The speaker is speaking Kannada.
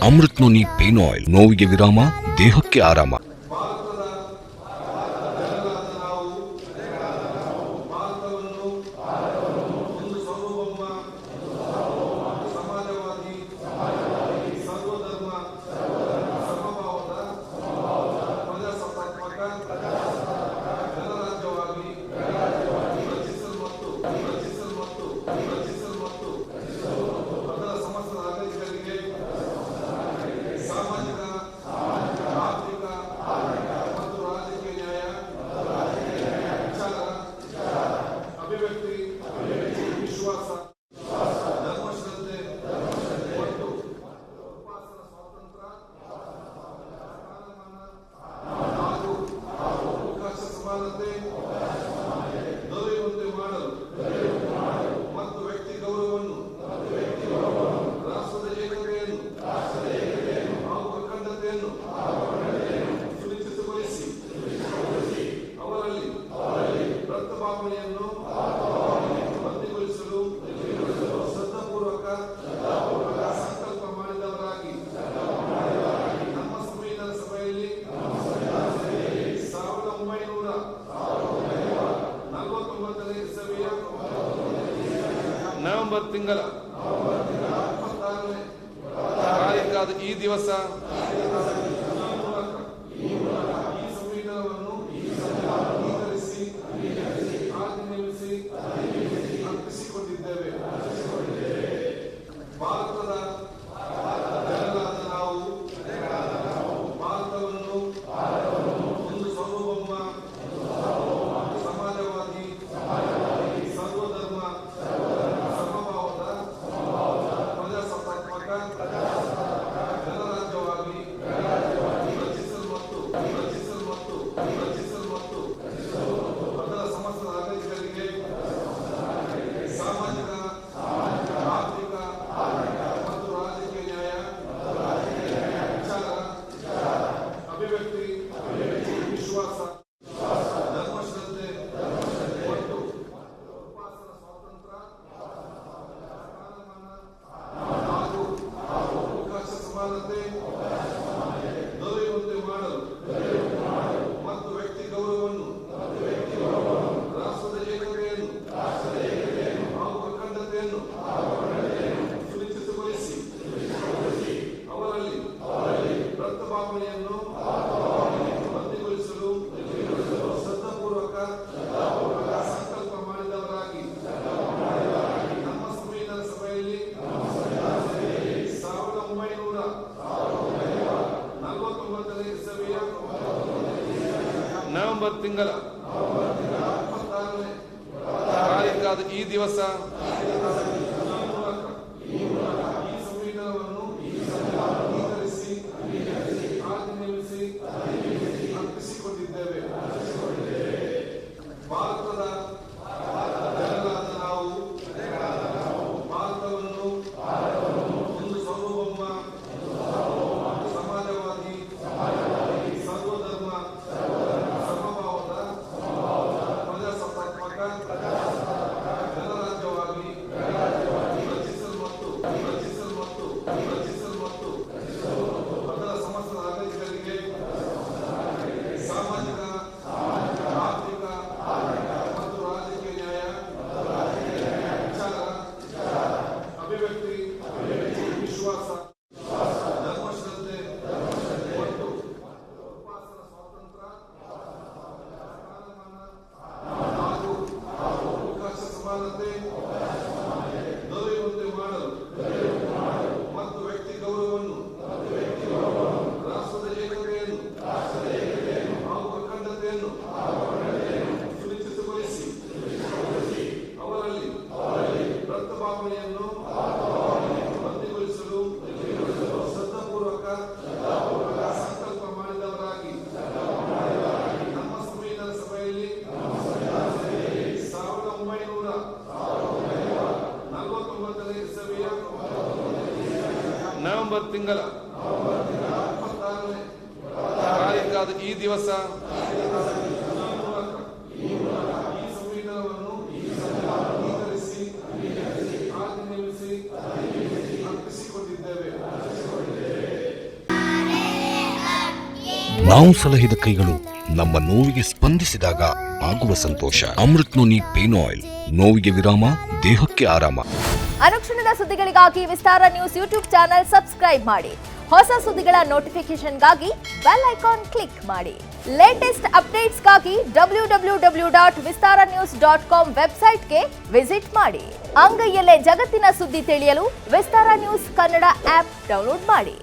ಅಮೃತ್ ನೋನಿ ಪೇನ್ ಆಯಿಲ್, ನೋವಿಗೆ ವಿರಾಮ, ದೇಹಕ್ಕೆ ಆರಾಮ. ನವೆಂಬರ್ ತಿಂಗಳ 26ನೇ ತಾರೀಕಾದ ಈ ದಿವಸ ಈ ಸಂವಿಧಾನವನ್ನು ಅಂಗೀಕರಿಸಿ ಆಜ್ಞಾಪಿಸಿ ಅರ್ಪಿಸಿಕೊಂಡಿದ್ದೇವೆ. ಭಾರತದ ಜನರಾದ ನಾವು ಭಾರತವನ್ನು ಒಂದು ಸಾರ್ವಭೌಮ ಸಮಾಜವಾದಿ ಸರ್ವಧರ್ಮ ಸಮಭಾವದ ಪ್ರಜಾಸತ್ತಾತ್ಮಕ ಗಣರಾಜ್ಯವಾಗಿ ರಚಿಸಲು ಮತ್ತು ಅದರ ಸಮಸ್ತ ನಾಗರಿಕರಿಗೆ ಸಾಮಾಜಿಕ, ಆರ್ಥಿಕ ಮತ್ತು ರಾಜಕೀಯ ನ್ಯಾಯ, ವಿಚಾರ, ಅಭಿವ್ಯಕ್ತಿ, ವಿಶ್ವಾಸ, ಧರ್ಮಶ್ರದ್ಧೆ ಮತ್ತು ಉಪಾಸನ ಸ್ವಾತಂತ್ರ್ಯ, ಸ್ಥಾನಮಾನ ಹಾಗೂ ಅವಕಾಶ ಸಮಾನತೆ ದೊರೆಯುವಂತೆ ಮಾಡಲು ಮತ್ತು ವ್ಯಕ್ತಿ ಗೌರವವನ್ನು, ರಾಷ್ಟ್ರದ ಏಕತೆಯನ್ನು ಹಾಗೂ ಅಖಂಡತೆಯನ್ನು ಸುನಿಶ್ಚಿತಗೊಳಿಸಿ ಅವರಲ್ಲಿ ರಕ್ತಭಾವನೆಯನ್ನು ವೃದ್ಧಿಗೊಳಿಸಲು ಶ್ರದ್ಧಾಪೂರ್ವಕ ಸಂಕಲ್ಪ ಮಾಡಿದವರಾಗಿ ನಮ್ಮ ಸಂವಿಧಾನ ಸಭೆಯಲ್ಲಿ 1949ನೇ ಇಸವಿಯ ನವೆಂಬರ್ ತಿಂಗಳ 26ನೇ ತಾರೀಕಾದ ಈ ದಿವಸ ಈ ಸಂವಿಧಾನವನ್ನು ಅಂಗೀಕರಿಸಿ ಆಜ್ಞಾಪಿಸಿ ಅರ್ಪಿಸಿಕೊಂಡಿದ್ದೇವೆ. ಭಾರತದ ಜನರಾದ ನಾವು ಭಾರತವನ್ನು ಒಂದು ಸಾರ್ವಭೌಮ ಸಮಾಜವಾದಿ ಸರ್ವಧರ್ಮ ಸಮಭಾವದ ಪ್ರಜಾಸತ್ತಾತ್ಮಕ ಗಣರಾಜ್ಯವಾಗಿ ರಚಿಸಲು ಮತ್ತು ಅದರ ಸಮಸ್ತ ನಾಗರಿಕರಿಗೆ ಸಾಮಾಜಿಕ, ಆರ್ಥಿಕ ಮತ್ತು ರಾಜಕೀಯ ನ್ಯಾಯ, ವಿಚಾರ, ಅಭಿವ್ಯಕ್ತಿ, ವಿಶ್ವಾಸ, ಧರ್ಮಶ್ರದ್ಧೆ ಮತ್ತು ಉಪಾಸನ ಸ್ವಾತಂತ್ರ್ಯ, ಸ್ಥಾನಮಾನ ಹಾಗೂ ಅವಕಾಶ ಸಮಾನತೆ ದೊರೆಯುವಂತೆ ಮಾಡಲು ಮತ್ತು ವ್ಯಕ್ತಿ ಗೌರವವನ್ನು, ರಾಷ್ಟ್ರದ ಏಕತೆಯನ್ನು ಹಾಗೂ ಅಖಂಡತೆಯನ್ನು ಸುನಿಶ್ಚಿತಗೊಳಿಸಿ ಅವರಲ್ಲಿ ರಕ್ತಭಾವನೆಯನ್ನು ವೃದ್ಧಿಗೊಳಿಸಲು ಶ್ರದ್ಧಾಪೂರ್ವಕ ಸಂಕಲ್ಪ ಮಾಡಿದವರಾಗಿ ನಮ್ಮ ಸಂವಿಧಾನ ಸಭೆಯಲ್ಲಿ 1949ನೇ ಇಸವಿಯ ನವೆಂಬರ್ ತಿಂಗಳ 26ನೇ ತಾರೀಕಾದ ಈ ದಿವಸ ಈ ಸಂವಿಧಾನವನ್ನು ಅಂಗೀಕರಿಸಿ ಆಜ್ಞಾಪಿಸಿ ಅರ್ಪಿಸಿಕೊಂಡಿದ್ದೇವೆ. ನಾವು ಸಲಹಿದ ಕೈಗಳು ನಮ್ಮ ನೋವಿಗೆ ಸ್ಪಂದಿಸಿದಾಗ ಆಗುವ ಸಂತೋಷ. ಅಮೃತ್ ನೋನಿ ಪೇನ್ ಆಯಿಲ್, ನೋವಿಗೆ ವಿರಾಮ, ದೇಹಕ್ಕೆ ಆರಾಮ. ಅನುಕ್ಷಣದ ಸುದ್ದಿಗಳಿಗಾಗಿ ವಿಸ್ತಾರ ನ್ಯೂಸ್ ಯೂಟ್ಯೂಬ್ ಚಾನೆಲ್ ಸಬ್ಸ್ಕ್ರೈಬ್ ಮಾಡಿ. ಹೊಸ ಸುದ್ದಿಗಳ ನೋಟಿಫಿಕೇಶನ್ಗಾಗಿ ಬೆಲ್ ಐಕಾನ್ ಕ್ಲಿಕ್ ಮಾಡಿ. ಲೇಟೆಸ್ಟ್ ಅಪ್ಡೇಟ್ಸ್ಗಾಗಿ www.vistaranews.com ವೆಬ್ಸೈಟ್ಗೆ ವಿಸಿಟ್ ಮಾಡಿ. ಅಂಗೈಯಲ್ಲೇ ಜಗತ್ತಿನ ಸುದ್ದಿ ತಿಳಿಯಲು ವಿಸ್ತಾರ ನ್ಯೂಸ್ ಕನ್ನಡ ಆಪ್ ಡೌನ್ಲೋಡ್ ಮಾಡಿ.